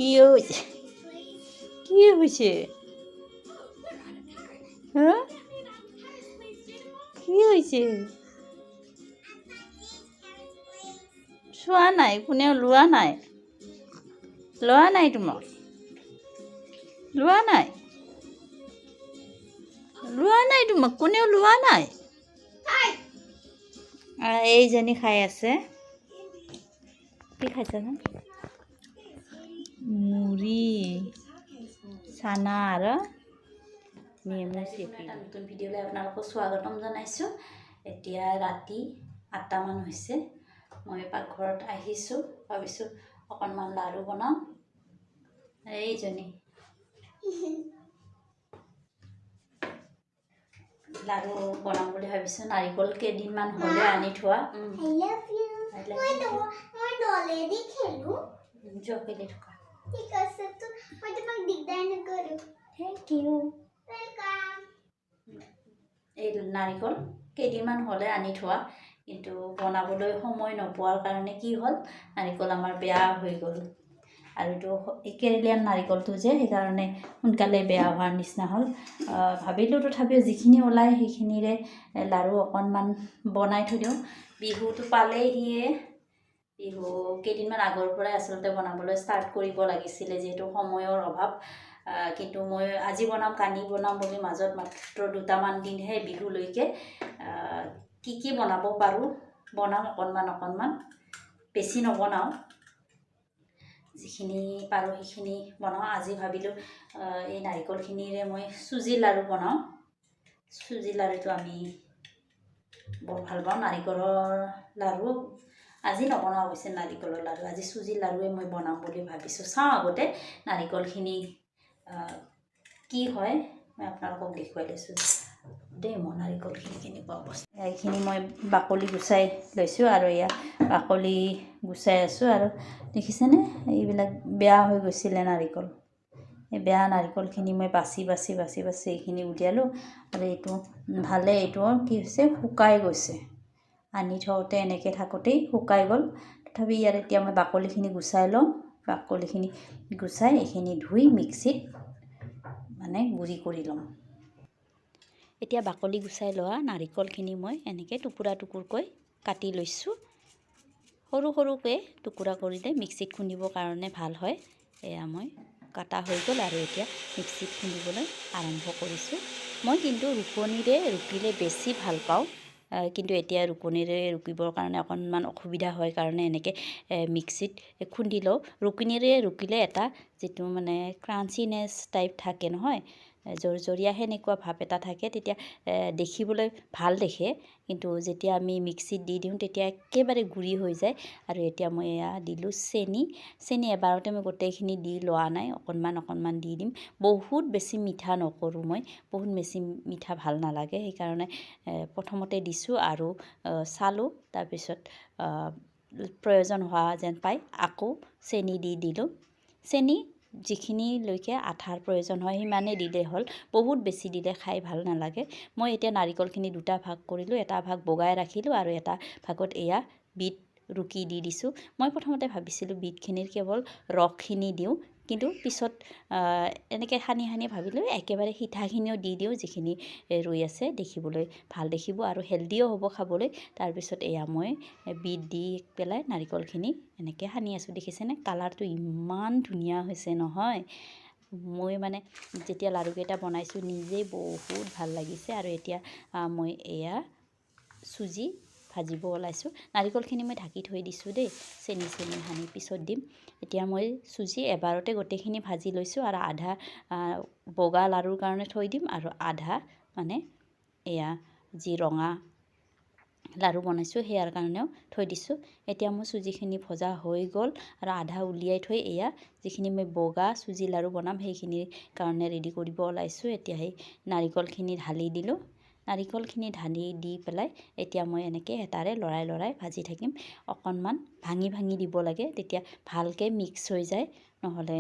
কি হয়েছে কি হয়েছে হ্যাঁ কি হয়েছে চোৱা নাই কোনেও লোৱা নাই তোমাক লোৱা নাই তোমাক কোনেও লোৱা নাই এইজনী খাই আছে কি খাইছে ন মুড়ি চানা আৰু নেমু চেপি এটা নতুন ভিডিঅ'লৈ আপোনালোকক স্বাগতম জনাইছোঁ এতিয়া ৰাতি 8টামান হৈছে মই পাকঘৰত আহিছোঁ ভাবিছোঁ অকণমান লাড়ু বনাম এইজনী লাড়ু বনাম বুলি ভাবিছোঁ নাৰিকল কেইদিনমান হ'লে আনি থোৱা খেলি থকা ঠিক আছে তো মই তোমাক দিগদাৰ নকৰোঁ থেংক ইউ এই নাৰিকল কেইদিনমান হ'লে আনি থোৱা কিন্তু বনাবলৈ সময় নোপোৱাৰ কাৰণে কি হ'ল নাৰিকল আমাৰ বেয়া হৈ গ'ল আৰু এইটো কেৰেলীয়ান নাৰিকলটো যে সেইকাৰণে সোনকালে বেয়া হোৱাৰ নিচিনা হ'ল ভাবিলোঁ তথাপিও যিখিনি ওলায় সেইখিনিৰে লাড়ু অকণমান বনাই থৈ দিওঁ বিহুটো পালেহিয়ে বিহু কেইদিনমান আগৰ পৰাই আচলতে বনাবলৈ ষ্টাৰ্ট কৰিব লাগিছিলে যিহেতু সময়ৰ অভাৱ কিন্তু মই আজি বনাম কানি বনাম বুলি মাজত মাত্ৰ 2টামান দিনহে বিহুলৈকে কি বনাব পাৰোঁ বনাম অকণমান বেছি নবনাওঁ যিখিনি পাৰোঁ সেইখিনি বনাওঁ আজি ভাবিলোঁ এই নাৰিকলখিনিৰে মই চুজি লাড়ু বনাওঁ চুজি লাড়ুটো আমি বৰ ভাল পাওঁ নাৰিকলৰ লাড়ু আজি নবনাওঁ অৱশ্যে নাৰিকলৰ লাড়ু আজি চুজি লাড়ুৱে মই বনাম বুলি ভাবিছোঁ চাওঁ আগতে নাৰিকলখিনি কি হয় মই আপোনালোকক দেখুৱাই লৈছোঁ দেই মই নাৰিকলখিনি কেনেকুৱা অৱস্থা এইখিনি মই বাকলি গুচাই লৈছোঁ আৰু এয়া বাকলি গুচাই আছোঁ আৰু দেখিছেনে এইবিলাক বেয়া হৈ গৈছিলে নাৰিকল এই বেয়া নাৰিকলখিনি মই বাছি এইখিনি উলিয়ালোঁ আৰু এইটো ভালে এইটো কি হৈছে শুকাই গৈছে আনি থওঁতে এনেকৈ থাকোঁতেই শুকাই গ'ল তথাপি ইয়াত এতিয়া মই বাকলিখিনি গুচাই লওঁ বাকলিখিনি গুচাই এইখিনি ধুই মিক্সিত মানে গুড়ি কৰি ল'ম এতিয়া বাকলি গুচাই লোৱা নাৰিকলখিনি মই এনেকৈ টুকুৰকৈ কাটি লৈছোঁ সৰুকৈ টুকুৰা কৰিলে মিক্সিত খুন্দিবৰ কাৰণে ভাল হয় এয়া মই কাটা হৈ গ'ল আৰু এতিয়া মিক্সিত খুন্দিবলৈ আৰম্ভ কৰিছোঁ মই কিন্তু ৰুকনিৰে ৰুকিলে বেছি ভাল পাওঁ কিন্তু এতিয়া ৰুকনিৰে ৰুকিবৰ কাৰণে অকণমান অসুবিধা হয় কাৰণে এনেকৈ মিক্সিত খুন্দি লওঁ ৰুকনিৰে ৰুকিলে এটা যিটো মানে ক্ৰাঞ্চিনেছ টাইপ থাকে নহয় জৰজৰীয়া সেনেকুৱা ভাৱ এটা থাকে তেতিয়া দেখিবলৈ ভাল দেখে কিন্তু যেতিয়া আমি মিক্সিত দি দিওঁ তেতিয়া একেবাৰে গুড়ি হৈ যায় আৰু এতিয়া মই এয়া দিলোঁ চেনি এবাৰতে মই গোটেইখিনি দি লোৱা নাই অকণমান দি দিম বহুত বেছি মিঠা নকৰোঁ মই বহুত বেছি মিঠা ভাল নালাগে সেইকাৰণে প্ৰথমতে দিছোঁ আৰু চালোঁ তাৰপিছত প্ৰয়োজন হোৱা যেন পাই আকৌ চেনি দি দিলোঁ চেনি যিখিনিলৈকে আঠাৰ প্ৰয়োজন হয় সিমানেই দিলেই হ'ল বহুত বেছি দিলে খাই ভাল নালাগে মই এতিয়া নাৰিকলখিনি 2টা ভাগ কৰিলোঁ এটা ভাগ বগাই ৰাখিলোঁ আৰু এটা ভাগত এয়া বিট ৰুকি দি দিছোঁ মই প্ৰথমতে ভাবিছিলোঁ বিটখিনিৰ কেৱল ৰসখিনি দিওঁ কিন্তু পিছত এনেকৈ সানি ভাবিলোঁ একেবাৰে সিঠাখিনিও দি দিওঁ যিখিনি ৰৈ আছে দেখিবলৈ ভাল দেখিব আৰু হেল্ডিও হ'ব খাবলৈ তাৰপিছত এয়া মই বিট দি পেলাই নাৰিকলখিনি এনেকৈ সানি আছোঁ দেখিছেনে কালাৰটো ইমান ধুনীয়া হৈছে নহয় মই মানে যেতিয়া লাড়ুকেইটা বনাইছোঁ নিজেই বহুত ভাল লাগিছে আৰু এতিয়া মই এয়া চুজি ভাজিব ওলাইছোঁ নাৰিকলখিনি মই ঢাকি থৈ দিছোঁ দেই চেনি সানি পিছত দিম এতিয়া মই চুজি এবাৰতে গোটেইখিনি ভাজি লৈছোঁ আৰু আধা বগা লাড়ুৰ কাৰণে থৈ দিম আৰু আধা মানে এয়া যি ৰঙা লাড়ু বনাইছোঁ সেয়াৰ কাৰণেও থৈ দিছোঁ এতিয়া মোৰ চুজিখিনি ভজা হৈ গ'ল আৰু আধা উলিয়াই থৈ এয়া যিখিনি মই বগা চুজি লাড়ু বনাম সেইখিনিৰ কাৰণে ৰেডি কৰিব ওলাইছোঁ এতিয়া সেই নাৰিকলখিনি ঢালি দিলোঁ নাৰিকলখিনি ঢালি দি পেলাই এতিয়া মই এনেকৈ হেতাৰে লৰাই ভাজি থাকিম অকণমান ভাঙি দিব লাগে তেতিয়া ভালকৈ মিক্স হৈ যায় নহ'লে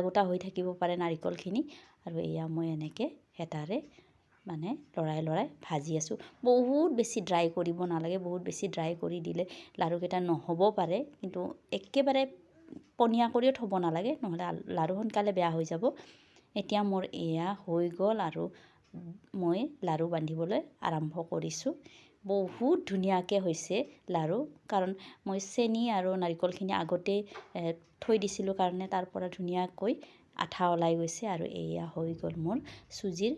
গোটা হৈ থাকিব পাৰে নাৰিকলখিনি আৰু এয়া মই এনেকৈ হেতাৰে মানে লৰাই ভাজি আছোঁ বহুত বেছি ড্ৰাই কৰিব নালাগে বহুত বেছি ড্ৰাই কৰি দিলে লাড়ুকেইটা নহ'ব পাৰে কিন্তু একেবাৰে পনীয়া কৰিও থ'ব নালাগে, নহ'লে লাৰু সোনকালে বেয়া হৈ যাব। এতিয়া মোৰ এয়া হৈ গ'ল আৰু মই লাৰু বান্ধিবলৈ আৰম্ভ কৰিছোঁ। বহুত ধুনীয়াকৈ হৈছে লাৰু, কাৰণ মই চেনি আৰু নাৰিকলখিনি আগতেই থৈ দিছিলোঁ কাৰণে তাৰ পৰা ধুনীয়াকৈ আঠা ওলাই গৈছে। আৰু এয়া হৈ গ'ল মোৰ চুজিৰ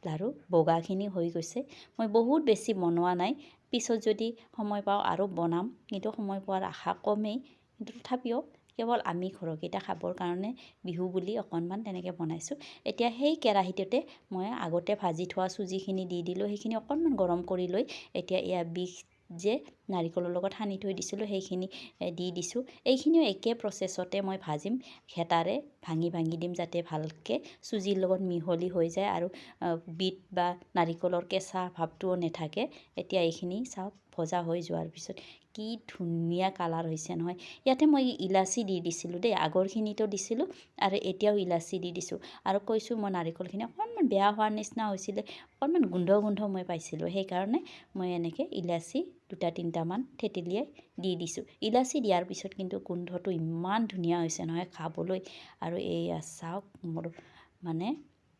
লাৰু, বগাখিনি হৈ গৈছে। মই বহুত বেছি বনোৱা নাই, পিছত যদি সময় পাওঁ আৰু বনাম, কিন্তু সময় পোৱাৰ আশা কমেই। কিন্তু তথাপিও কেৱল আমি ঘৰকেইটা খাবৰ কাৰণে বিহু বুলি অকণমান তেনেকৈ বনাইছোঁ। এতিয়া সেই কেৰাহীটোতে মই আগতে ভাজি থোৱা চুজিখিনি দি দিলোঁ, সেইখিনি অকণমান গৰম কৰি লৈ এতিয়া এয়া বিষ যে নাৰিকলৰ লগত সানি থৈ দিছিলোঁ সেইখিনি দি দিছোঁ। এইখিনিও একে প্ৰচেছতে মই ভাজিম, হেতাৰে ভাঙি ভাঙি দিম যাতে ভালকৈ চুজিৰ লগত মিহলি হৈ যায় আৰু বিট বা নাৰিকলৰ কেঁচা ভাৱটোও নাথাকে। এতিয়া এইখিনি চাওক ভজা হৈ যোৱাৰ পিছত কি ধুনীয়া কালাৰ হৈছে নহয়। ইয়াতে মই ইলাচি দি দিছিলোঁ দেই, আগৰখিনিতো দিছিলোঁ আৰু এতিয়াও ইলাচি দি দিছোঁ। আৰু কৈছোঁ মই নাৰিকলখিনি অকণমান বেয়া হোৱাৰ নিচিনা হৈছিলে, অকণমান গোন্ধ মই পাইছিলোঁ, সেইকাৰণে মই এনেকৈ ইলাচি 2-3টামান থেতেলিয়াই দি দিছোঁ। ইলাচি দিয়াৰ পিছত কিন্তু গোন্ধটো ইমান ধুনীয়া হৈছে নহয় খাবলৈ। আৰু এয়া চাওক মোৰ মানে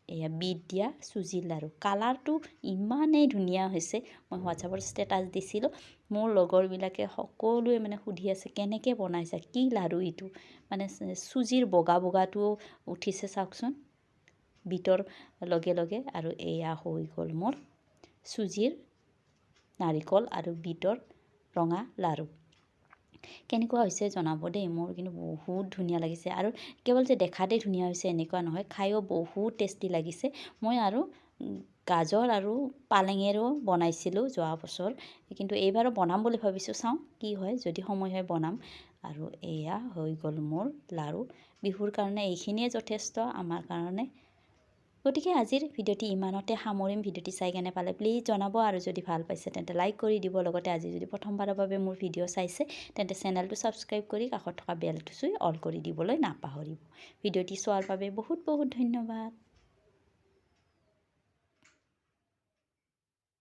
এয়া বিট দিয়া চুজিৰ লাৰু, কালাৰটো ইমানেই ধুনীয়া হৈছে। মই হোৱাটছআপৰ ষ্টেটাছ দিছিলোঁ, মোৰ লগৰবিলাকে সকলোৱে মানে সুধি আছে কেনেকৈ বনাইছা, কি লাৰু এইটো, মানে চুজিৰ বগাটোও উঠিছে চাওকচোন বিটৰ লগে লগে। আৰু এয়া হৈ গ'ল মোৰ চুজিৰ, নাৰিকল আৰু বিটৰ ৰঙা লাৰু। কেনেকুৱা হৈছে জনাব দেই, মোৰ কিন্তু বহুত ধুনীয়া লাগিছে। আৰু কেৱল যে দেখাতেই ধুনীয়া হৈছে এনেকুৱা নহয়, খায়ো বহুত টেষ্টি লাগিছে। মই আৰু গাজৰ আৰু পালেঙেৰো বনাইছিলোঁ যোৱা বছৰ, কিন্তু এইবাৰো বনাম বুলি ভাবিছোঁ, চাওঁ কি হয়, যদি সময় হয় বনাম। আৰু এয়া হৈ গ'ল মোৰ লাৰু। বিহুৰ কাৰণে এইখিনিয়ে যথেষ্ট আমাৰ কাৰণে। গতিকে আজিৰ ভিডিঅ'টি ইমানতে সামৰিম। ভিডিঅ'টি চাই কেনে পালে প্লিজ জনাব, আৰু যদি ভাল পাইছে তেন্তে লাইক কৰি দিব। লগতে আজি যদি প্ৰথমবাৰৰ বাবে মোৰ ভিডিঅ' চাইছে তেন্তে চেনেলটো ছাবস্ক্ৰাইব কৰি কাষত থকা বেলটো চুই অল কৰি দিবলৈ নাপাহৰিব। ভিডিঅ'টি চোৱাৰ বাবে বহুত বহুত ধন্যবাদ।